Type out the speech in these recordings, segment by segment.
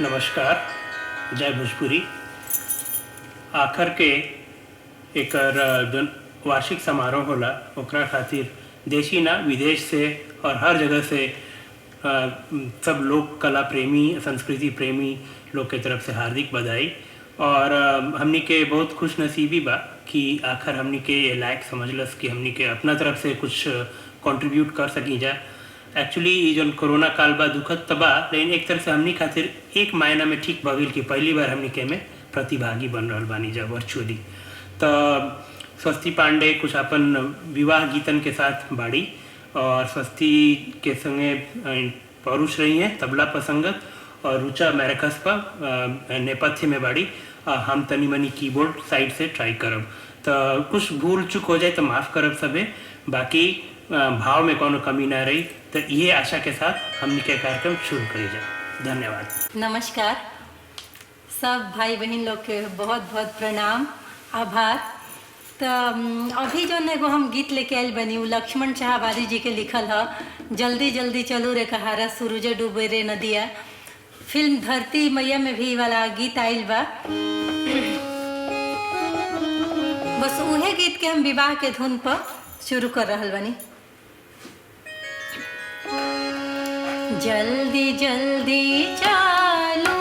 नमस्कार, जय भोजपुरी। आखर के एकर जो वार्षिक समारोह होला ओकरा खातिर देशी ना विदेश से और हर जगह से सब लोग कला प्रेमी संस्कृति प्रेमी लोग के तरफ से हार्दिक बधाई। और हमनी के बहुत खुश नसीबी बा कि आखिर हमनी के ये लायक समझलस कि हमनी के अपना तरफ से कुछ कंट्रीब्यूट कर सकी जा। एक्चुअली ये जो कोरोना काल बा दुखद तबा, लेकिन एक तरह से हमनी खातिर एक मायना में ठीक भगिल कि पहली बार हमनी के में प्रतिभागी बन रहा बानी जा वर्चुअली। तो स्वस्ति पांडे कुछ अपन विवाह गीतन के साथ बाड़ी और स्वस्ति के संगे पौरुष रही हैं तबला पसंगत और रुचा मैरकस पर नेपथ्य में बाड़ी। हम तनी मनी कीबोर्ड साइड से ट्राई करब, तो कुछ भूल चुक हो जाए तो माफ़ करब सबे, बाकी भाव में कोनो कमी ना रही। तो ये आशा के साथ हमने के कार्यक्रम शुरू करी जा। धन्यवाद। नमस्कार सब भाई बहन लोग के बहुत बहुत प्रणाम आभार। तो अभी जो एगो हम गीत लेके आयल बनी वो लक्ष्मण शाहबादी जी के लिखल है, जल्दी जल्दी चलू रे कहारा सूरज डूबे रे नदिया। फिल्म धरती मैया में भी वाला गीत आयल बा। बस उहे गीत के हम विवाह के धुन पर शुरू कर रहल बनी। जल्दी जल्दी चालू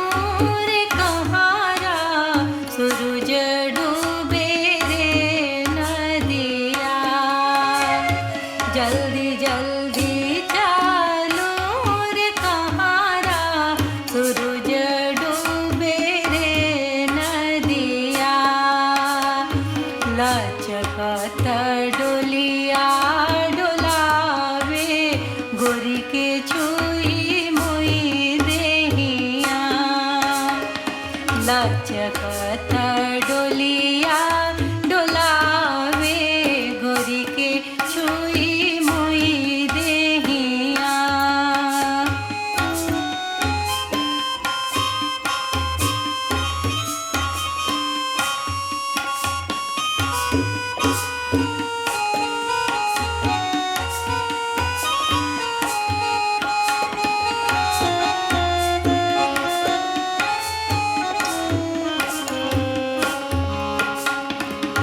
रे कहारा सूरज डूबे रे नदिया। जल्दी जल्दी चालू रे कहारा सूरज डूबे रे नदिया। लचकत डोलिया डोलावे गोरी के लचकत डोलिया डोलावे गोरी के छुई मुई देहिया।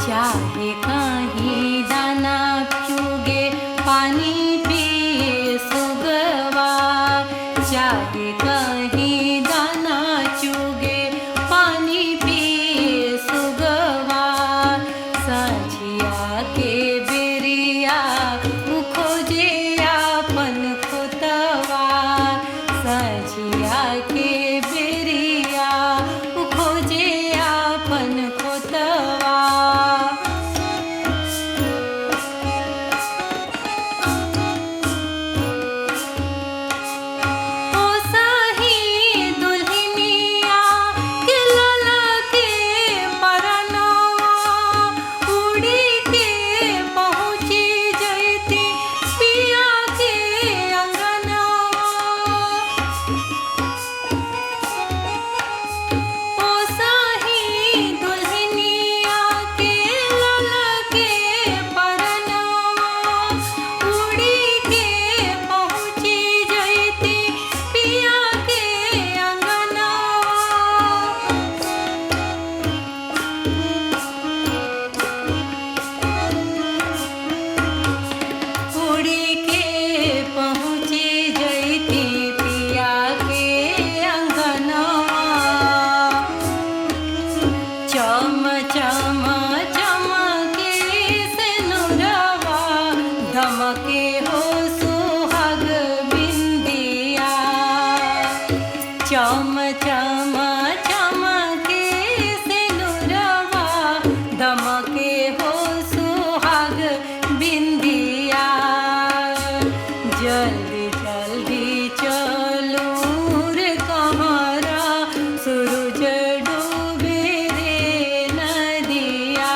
चाहे कहीं दाना चुगे पानी पिए सुगवा। चाहे कहीं दाना चुगे पानी पिए सुगवा। साझिया के बेरिया खोजे अपन खोतवा। साझिया के बेरिया खोजे अपन खोतवा। धमके हो सुहाग बिंदिया। चम चम चमके सिनुरवा धमके हो सुहाग बिंदिया। जल्दी जल्दी चलू रे कहारा सूरज डूबे रे नदिया।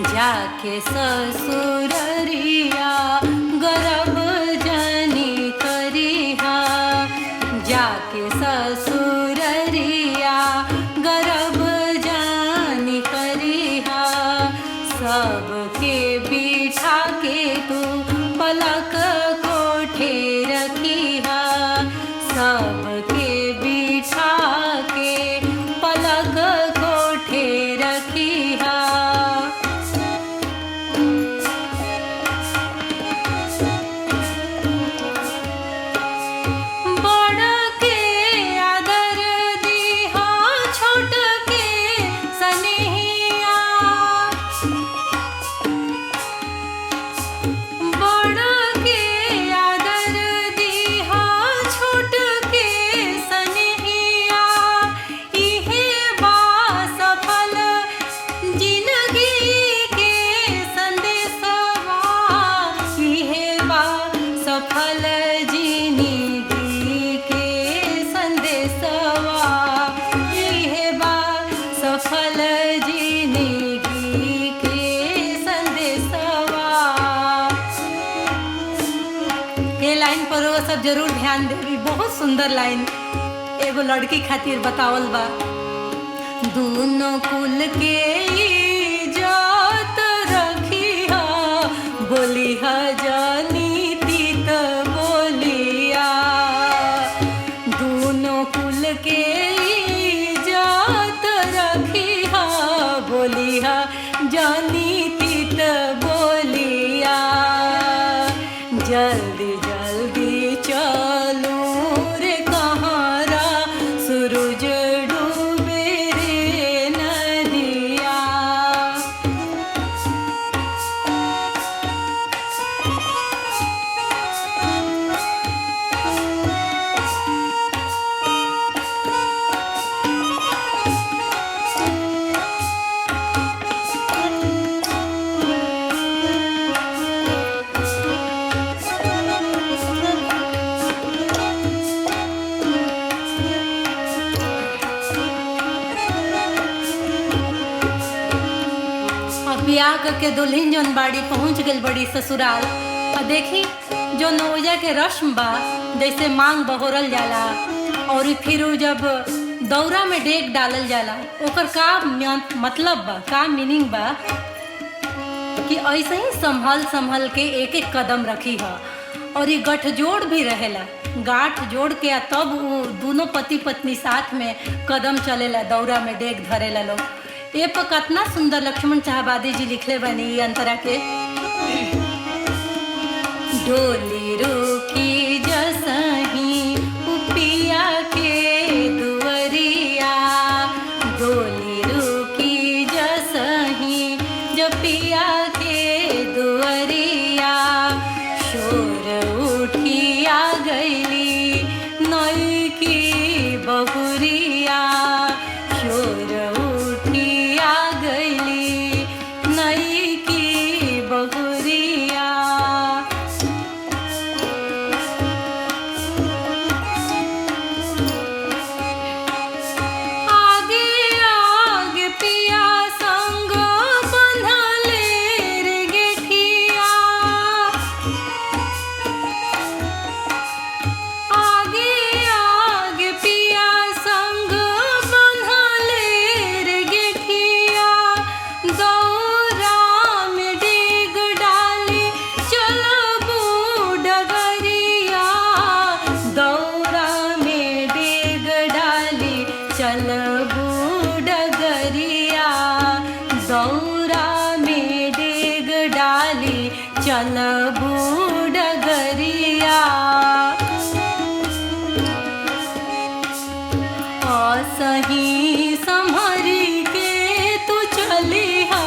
जाके ससुररिया पर वो सब जरूर ध्यान देवी। बहुत सुंदर लाइन एगो लड़की खातिर बतावल बा। दोनों कुल के इज्जत रखिया, बोलिहा जानी तीत बोलिया। दोनों कुल के इज्जत रखिया, बोलिहा जानी तीत बोलिया। जल्दी जल्दी चलू रे कहारा, सूरज डूबे रे नदिया। बियाह करके दुल्हन जौन बाड़ी पहुंच गई बड़ी ससुराल। और देखी जो नौजा के रस्म बा, जैसे मांग बहोरल जाला और फिर जब दौरा में डेग डालल जाला, ओकर का मतलब बा, का मीनिंग बा कि ऐसे ही संभल संभल के एक एक कदम रखी है। और ये गठजोड़ भी रहेला, गांठ जोड़ के तब वो दोनों पति पत्नी साथ में कदम चलेला, दौरा में डेग धरेला लोग। ये पर कितना सुंदर लक्ष्मण शाहबादी जी लिखले बनी ये अंतरा के। डोली रुकी जसही उपिया के दुवरिया, डोली रुकी जसही जपिया के दुवरिया। शोर उठिया गईली नई की बहुरिया, शोर नई की बहुरिया। आगे आगे पिया संग बंधले रे गेठिया, आगे आगे पिया संग बंधले रे गेठिया। दौरा में डेग डाली चलबू डगरिया, दौरा में डेग डाली चलबू डगरिया, दौरा में डेग डाली चलबू डगरिया। सही संभरी के तू चलिहा,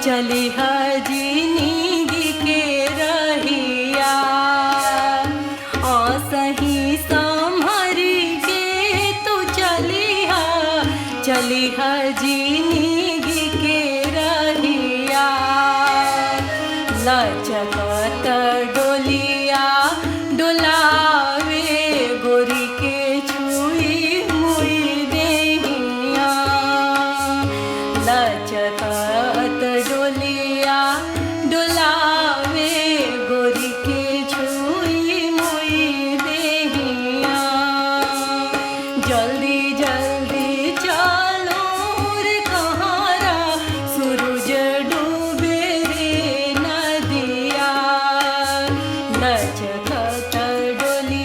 चलिहा जिंदगी के रहिया। सही संभरी के तू चलिहा, चलिहा जिंदगी के रहिया। लचकत डोलिया डोलावे गोरी के छुई मुई देहिया, लचकत डोलिया डोलावे गोरी के छुई मुई देहिया। जल्दी जल्दी चलो रे कहारा, सूरज डूबे रे नदिया। लचकत डोलिया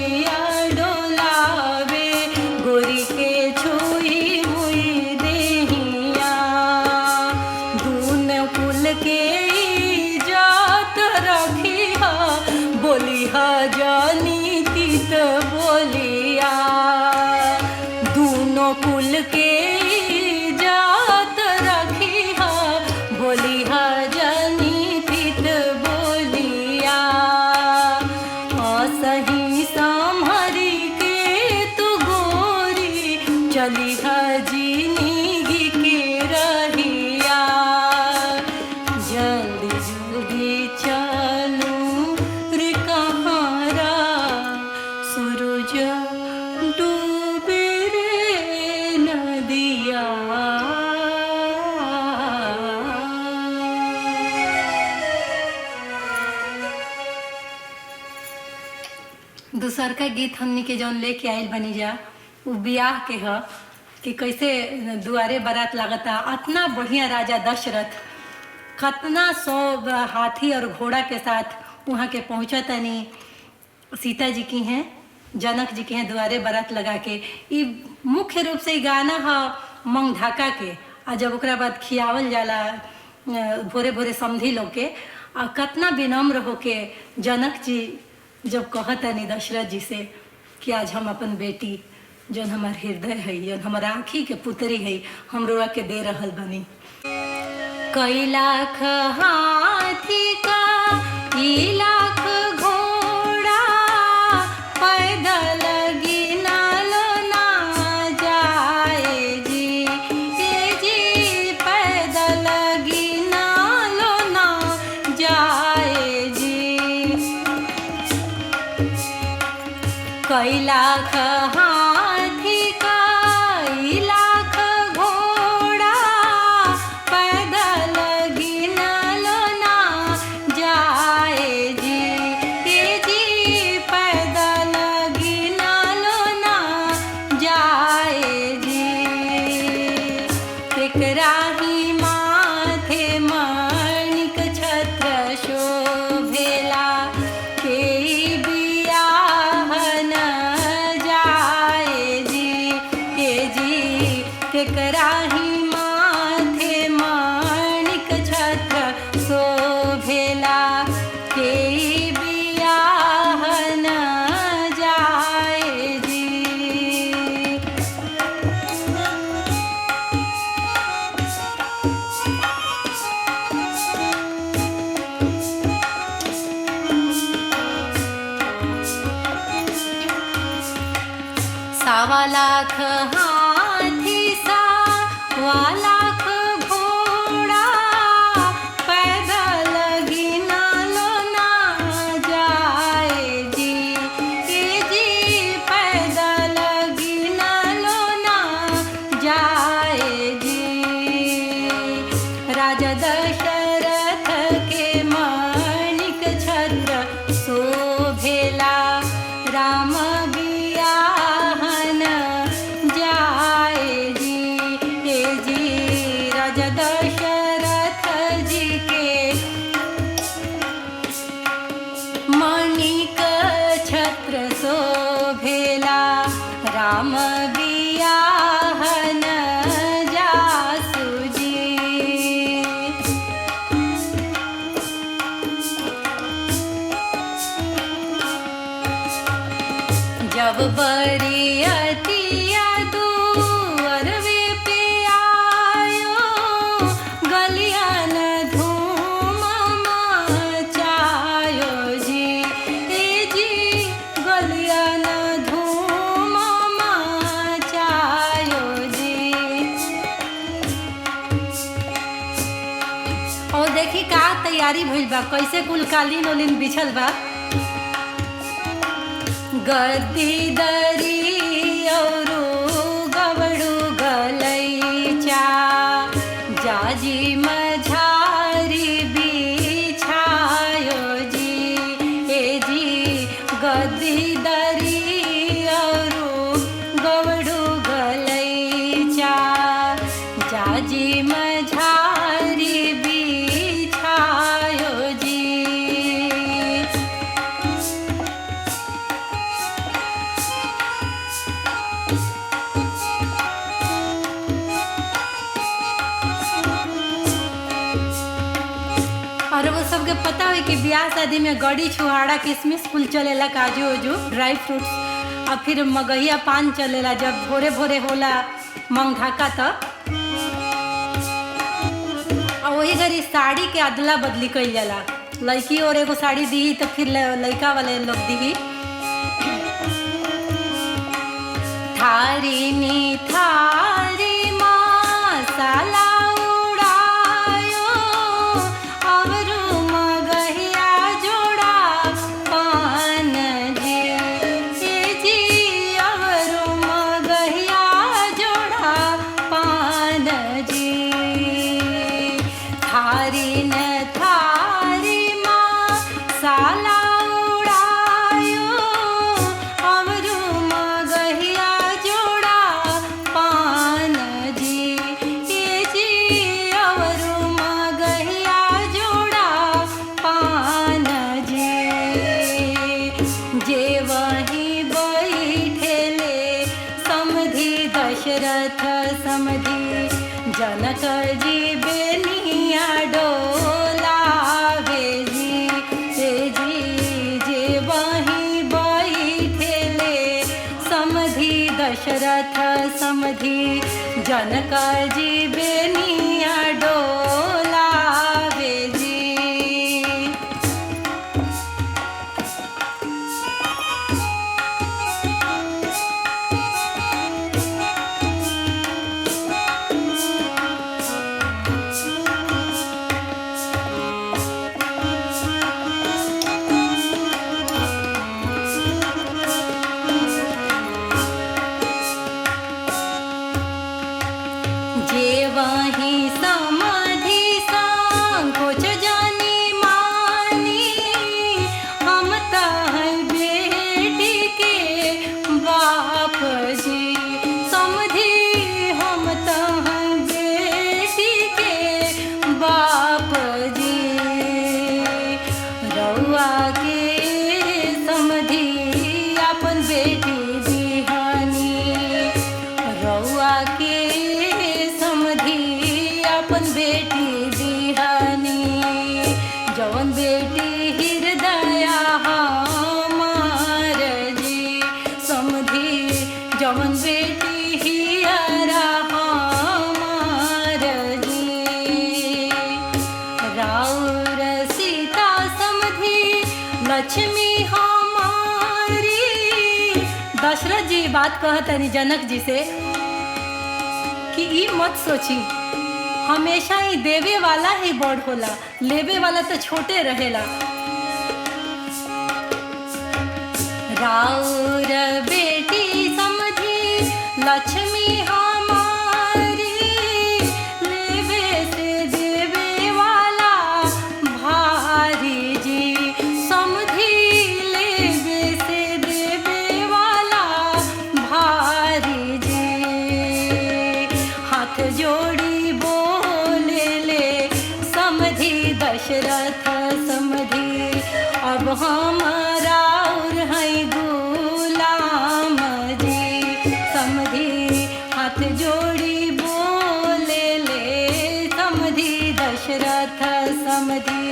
दूसर का गीत हमनी के जौन लेके आइल बनी जा उ बियाह के ह कि कैसे दुआरे बारात लागता। इतना बढ़िया राजा दशरथ कितना 100 हाथी और घोड़ा के साथ वहाँ के पहुँचा तनी सीता जी की हैं, जनक जी के हैं दुआरे बारात लगा के। ई मुख्य रूप से गाना है मंग ढाका के। आ जब ओकरा बाद खियावल जाला भोरे भोरे समधी लोग के, आ कितना विनम्र होके जनक जी जब कहतनी दशरथ जी से कि आज हम अपन बेटी जौन हमार हृदय है, जौन हमार आँखी के पुतरी है, हम रुआ के दे रहल बनी। कई लाख हाथी का ई लाख घोड़ा, पैदल गिनलो ना जाए जी, ये जी पैदल गिनलो ना जाए जी। कई लाख हाथी का ई लाख घोड़ा, पैदल गिनलो ना जाए जी, ये जी पैदल गिनलो ना जाए जी। एकरा ही माथे मणिक छत्र शोभेला, के बियाह न जाए जी, ये जी केकरा ही माथे मणिक छत्र शोभेला, के बियाह न जाए जी। सवा लाख हाथी सवा लाख घोड़ा, पैदल गिनलो ना जाए जी, ये जी पैदल गिनलो ना जाए जी। राजा दशरथ के मणिक छत्र शोभेला, राम बियाह न जाए जी, ये जी राजा दशरथ जी के मणिक छत्र शोभेला, राम बियाह न जासु जी। जब बरियतिया दुअरवे पे आयो, गलियान धूम मचायो जी, ए जी गलियान धूम मचायो जी। और देखी का तैयारी भइल बा, कैसे कुल कालीन ओलीन बिछल बा। गद्दी दरी औरू गवड़ू गलैचा, जाजी मझारी बिछायो जी, ए जी गद्दी दरी औरू गवड़ू गलैचा, जाजी मझारी बिछायो जी। और वो सबके पता है कि ब्याह शादी में गड़ी छुहाड़ा किशमिश फूल चलेला, काजू उजू ड्राई फ्रूट्स, और फिर मगहिया पान चलेला जब भोरे भोरे होला मंग ढाका तक। और वही घड़ी साड़ी के अदला बदली कइल जाला, लड़की और एगो साड़ी दी तो फिर लड़का वाले लोग दी। थारी नी थारी मसाला उड़ायो, अवरू मगहिया जोड़ा पान जी, ये जी अवरू मगहिया जोड़ा पान जी। थारी न थारी मसाला उड़ायो, समधी जनक जी बेनिया डोलावे जी जे वहीं बैठेले समधी दशरथ समधी जनक जी बेनिया डोलावे जी। जे वहीं समाधि संकोच जानी मानी हम तह बेटी के बाप जी समधी हम तह बेटी के बाप जी रउआ के समधी अपन बेटी दिहानी रउआ के समधी अपन बेटी दिहानी जवन बेटी हृदय हमार जी समधी जवन बेटी हियरा हमार जी राउर सीता समधी लक्ष्मी हमारी। दशरथ जी बात कहतनी जनक जी से कि ई मत सोची हमेशा ही देवे वाला ही बड़ होला लेवे वाला तो छोटे रहेला। राउर बेटी समधी लक्ष्मी हमारी लेवे से देवे वाला भारी जी समधी लेवे से देवे वाला भारी जी हाथ जोड़ी बोले ले समधी दशरथ समधी अब हमारा और है गुलाम जी समधी हाथ जोड़ी बोले ले समधी दशरथ समधी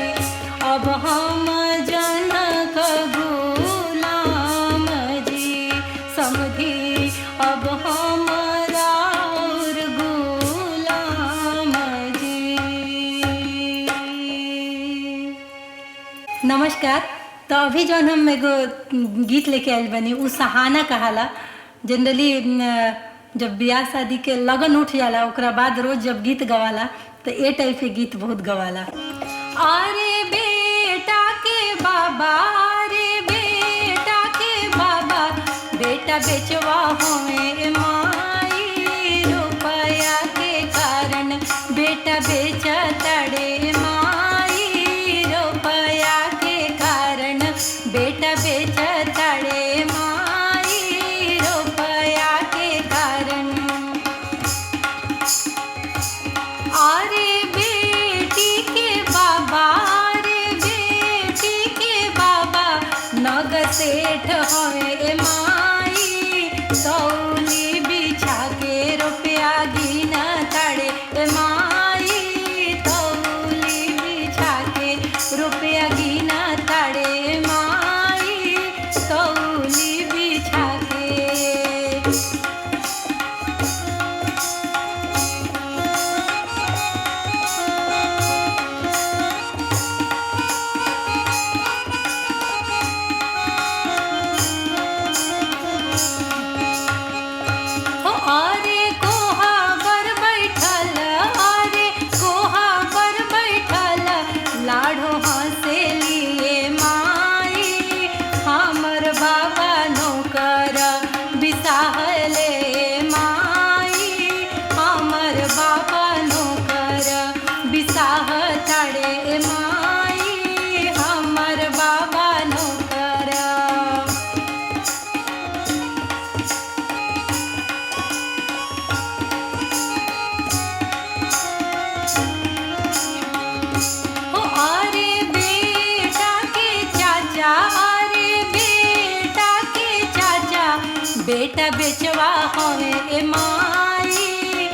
अब हम जनक गुलाम जी समधी अब हमारा और गुलाम जी। नमस्कार। तो अभी जौन हम एगो गीत लेके आयल बनी उ सहाना कहाला। जनरली जब ब्याह शादी के लगन उठ जाला ओकरा बाद रोज जब गीत गवाला तो ए टाइप के गीत बहुत गवाला। अरे बेटा के बाबा अरे बेटा के बाबा बेटा बेचवा होए माई रुपया के कारण बेटा बेचा तड़े माई रुपया के कारण बेटा बेचा तड़े माई रुपया के कारण। अरे बेटी के बाबा अरे बेटी के बाबा नग सेठ होए माई तौली बिछा के रुपया गिना तड़े माई तौली बिछा के रुपया गिना तड़े माई तौली बिछा के। अरे कोहा पर बैठल अरे कोहा पर बैठल लाडो हंसे लिए माई हमर बाबा नौकर बिसाहले माई हमर बाबा नौकर बिसाह तड़े माई हमर बाबा नौकर। अरे बेटा के चाचा अरे बेटा के चाचा बेटा बेचवा होए माई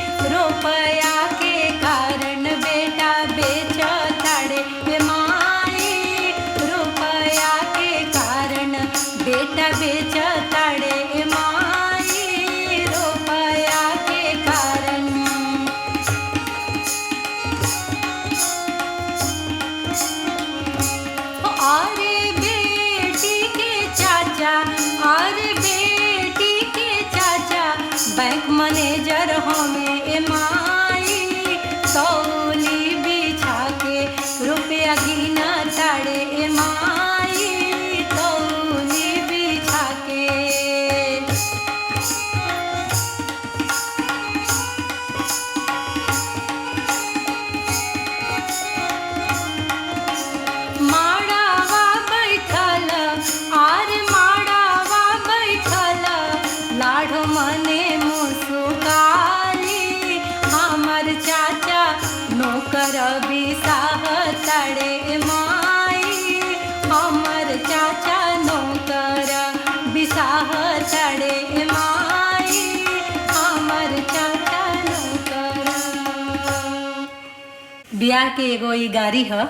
ब्याह के एगो ई गारी ह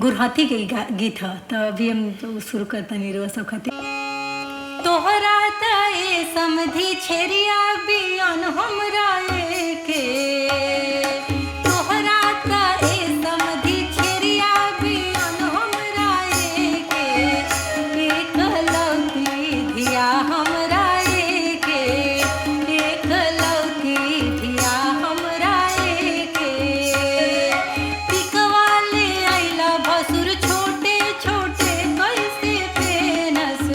गुरहथी के गीत ह। तो अभी हम शुरू करता नहीं रो सब खातिर। तोहरा त ए समधी छेरिया बियान हमरा के, तोहरा त ए समधी छेरिया बियान हमरा के, एक लौती धिया हमरा के, एक लौती धिया हमरा के। टिकवा ले आइला भसुर छोटे छोटे कैसे पेनस,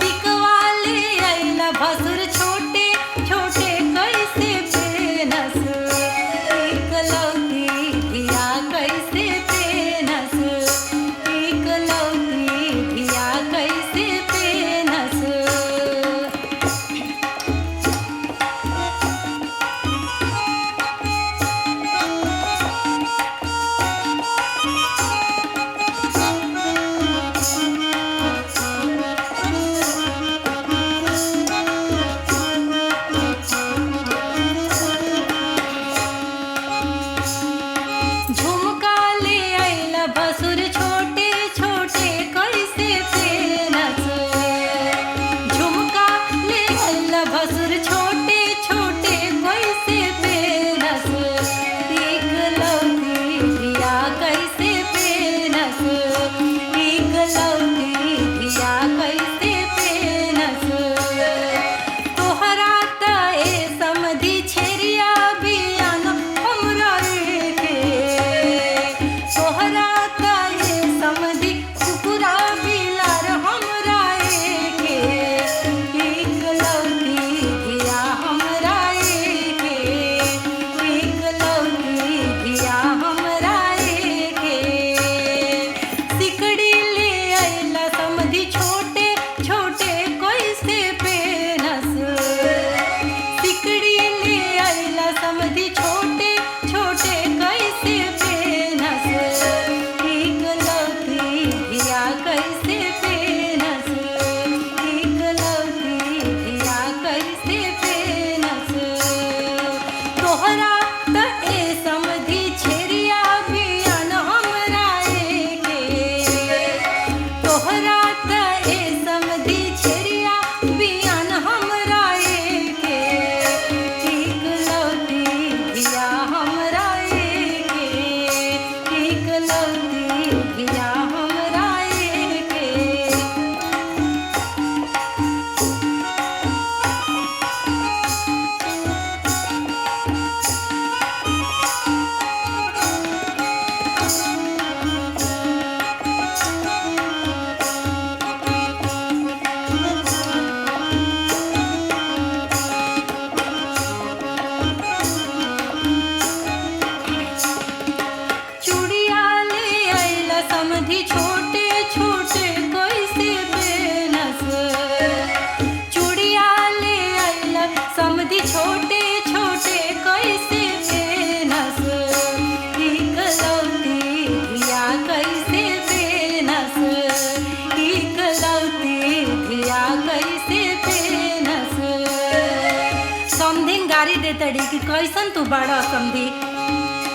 टिकवा ले आइला भसुर छोटे छोटे कैसे पेनस, एक लौती धिया कैसे पेनस, एक लौती धिया कैसे पेनस। झुमका ले आइला भसुर छोटे छोटे कैसे पेनस, झुमका ले आइला भसुर छोटे छोटे कैसे पेनस, एक लौती धिया कैसे पेनस, एक लौती धिया कैसे पेनस। तोहरा त ए समधी छेरिया बियान हमरा के, तोहरा त ए समधी कुकुरा बिलार हमरा के, एक लौती धिया हमरा के, एक लौती धिया हमरा के। सिकड़ी ले आइला समधी छोटे छोटे कैसे पेनस, सिकड़ी ले आइला समधी छोटे छोटे कैसे पेनस, एक लौती धिया कैसे पेनस, एक लौती धिया कैसे पेनस। तोहरा त ए समधी छेरिया बियान हमरा के, तोहरा त ए समधी छेरिया बियान हमरा के, एक लौती धिया हमरा के, एक लौती धिया हमरा के। चूड़िया ले आइला समधी छोटे छोटे कैसे पेनस, चूड़िया ले आइला समधी छोटे छोटे कैसे पेनस, एक लौती धिया कैसे पेनस, एक लौती धिया कैसे पेनस। समधिन गारी दे तड़ी कि कैसन तू बड़ा समधी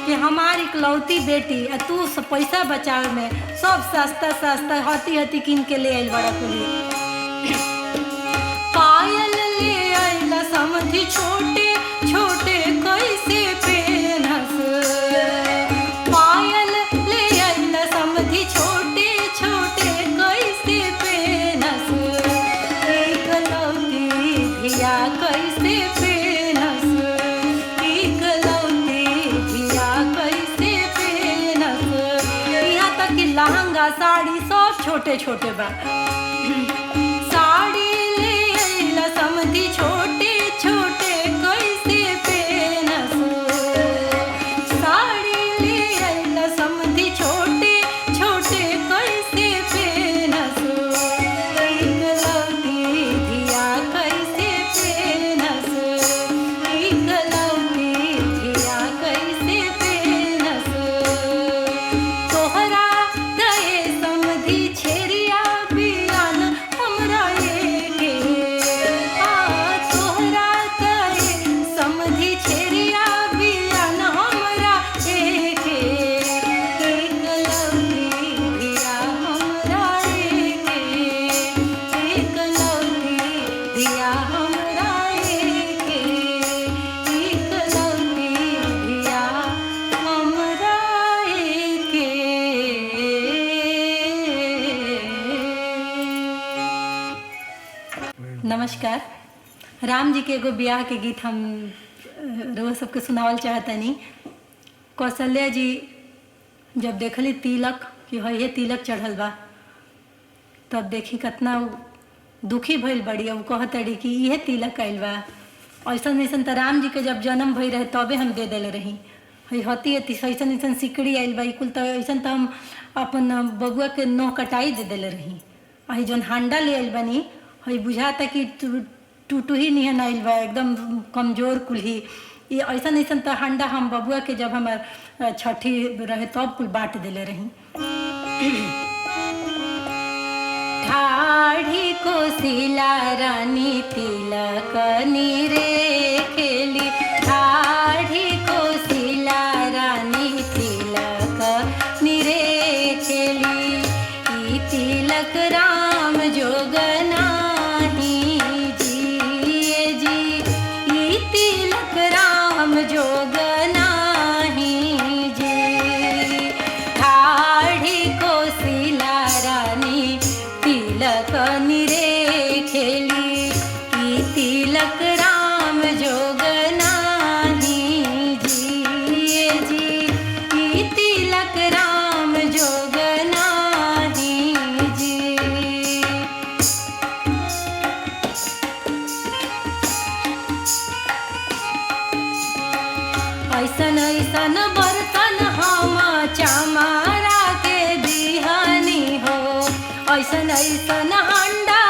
कि हमारी इकलौती बेटी आ तू पैसा बचावे में सब सस्ता सस्ता हती हती किन के ले आइल बड़ा कुली। पायल ले आइला समधी छोटे छोटे कैसे पेनस, पायल ले आइला समधी छोटे छोटे कैसे पेनस, एक लौती धिया कैसे पेनस, एक लौती धिया कैसे पेनस। यहाँ तक कि लहंगा साड़ी सब छोटे छोटे बा। साड़ी ले आइला समधी छोटे छोटे कैसे पेनस, साड़ी ले आइला समधी छोटे छोटे कैसे पेनस, एक लौती धिया कैसे पेनस, एक लौती धिया कैसे पेनस। तोहरा त ए समधी छेरिया बियान नमस्कार। राम जी के एगो ब्याह के गीत हम रोज सबके सुनावल चाहतनी। कौशल्या जी जब देखली तिलक कि है तिलक चढ़ल बा, तब देखी कितना दुखी भइल बड़ी। अब कहतड़ी कि इहे तिलक आइल बा। ऐसन ऐसन तो राम जी के जब जन्म भई रहे तबे हम दे दिले रही। हती ऐसन ऐसन सिकड़ी आइल बा, कुल तो ऐसन तो हम अपन बबुआ के नोह कटाई दे दिले रही। अही जौन हांडा ले आइल बनी, हई बुझाता कि टूटू ही निहन आइल बा, एकदम कमजोर कुल्ही। ये ऐसन ऐसन तो हांडा हम बबुआ के जब हमार छठी रहे तब कुल बांट दिले रही। ठाढ़ी कोशिला रानी तिलक नीरे खेली, ठाढ़ी कोशिला रानी तिलक नीरे खेली। ई तिलक राम जोग नाही जी, ई तिलक राम जोग नाही जी। ठाढ़ी कोशिला रानी तिलक नीरे खेली, ई तिलक राम जोग नाही जी, ई तिलक राम जोग नाही जी। ऐसन ऐसन बर्तन हम चमारा के दिहानी हो, ऐसन ऐसन हांडा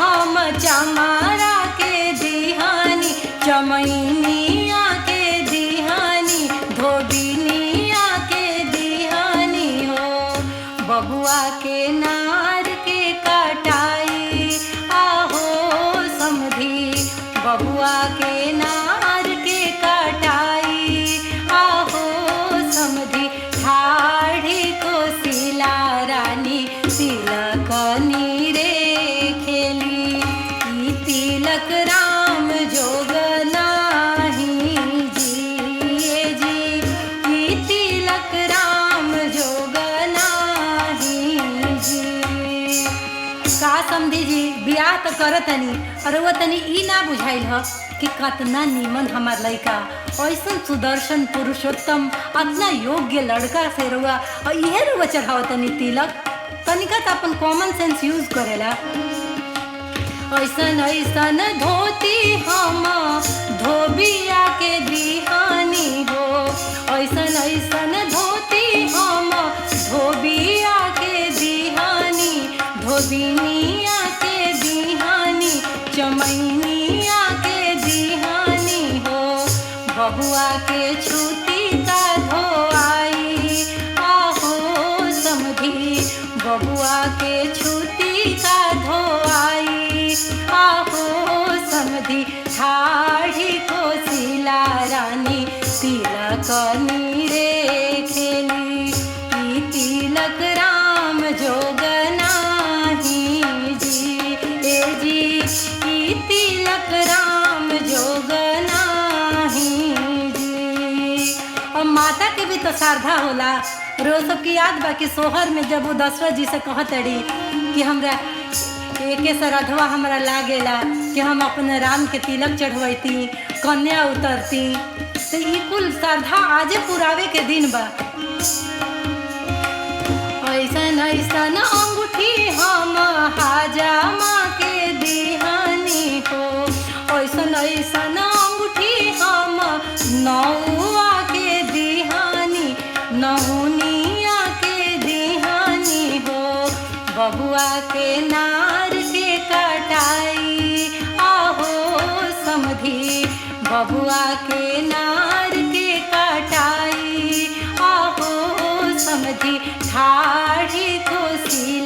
हम चमारा के दिहानी। चमैनिया के दिहानी, धोबिनिया के दिहानी हो। बबुआ के नार के कटाई आहो समधी, बबुआ के नार के कटाई आहो समधी। ठाढ़ी कोशिला रानी तिलक नीरे खेली, ई तिलक राम जोग नाही जी, ई तिलक राम जोग नाही जी। का समझी जी, ब्याह तो करतनी और वो तनी ई ना बुझाइल ह कि कितना नीमन हमार लड़का, ऐसन सुदर्शन पुरुषोत्तम इतना योग्य लड़का से रुआ और इहे रुआ चढ़ावतनी तिलक। तनिका तो अपन कॉमन सेंस यूज करेला। ऐसन ऐसन धोती हम धोबिया के दिहानी हो, ऐसन ऐसन धोती हम धोबिया के दिहानी। धोबिनिया के दिहानी, चमैनिया के दिहानी हो। बबुआ के छूती का धोआई आहो समधी, बबुआ के छूती का धोआई आहो समधी। ठाढ़ी कोशिला रानी तिलक नीरे खेली, ई तिलक राम जोग नाही जी, ए जी ई तिलक राम जोग नाही जी। और माता के भी तो श्रद्धा होला। रोज सबकी याद बा कि सोहर में जब वो दशरथ जी से कहतड़ी कि हमरा एके श्रद्धवा हमरा लागेला कि हम अपने राम के तिलक चढ़वैती, कन्या उतरती, तो ई कुल श्रद्धा आजे पुरावे के दिन बा। ऐसन ऐसन अंगूठी हम हाजामा के दिहानी हो, ऐसन ऐसन अंगूठी हम नौआ के दिहानी, नहुनिया के दिहानी हो। बबुआ के नार के कटाई आहो समधी, बबुआ के नार के कटाई आहो समधी। ठाढ़ी कोशिला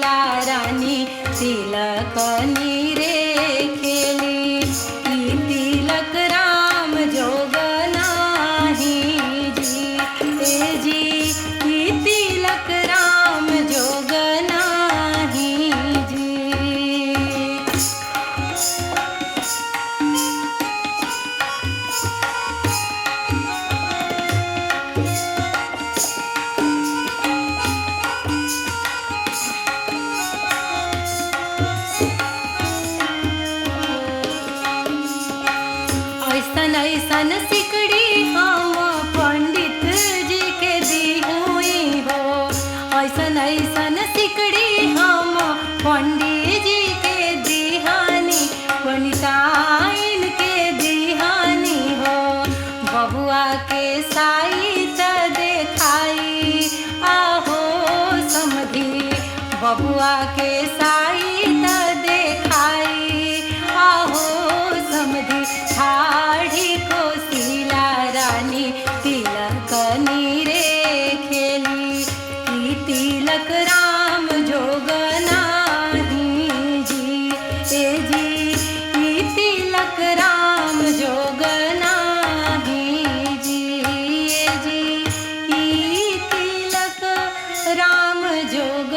ऐसन ऐसन सिकड़ी हम पंडित जी के दिहानी वनिताइन के दिहानी हो बबुआ के साइत देखाई आहो समधी बबुआ के साइत देखाई आहो समधी ठाढ़ी को सीला रानी तिलक नीरे खेली ई तिलक राम जोग नाही जी ए जी ई तिलक राम जोग नाही जी ए जी ई तिलक राम जोग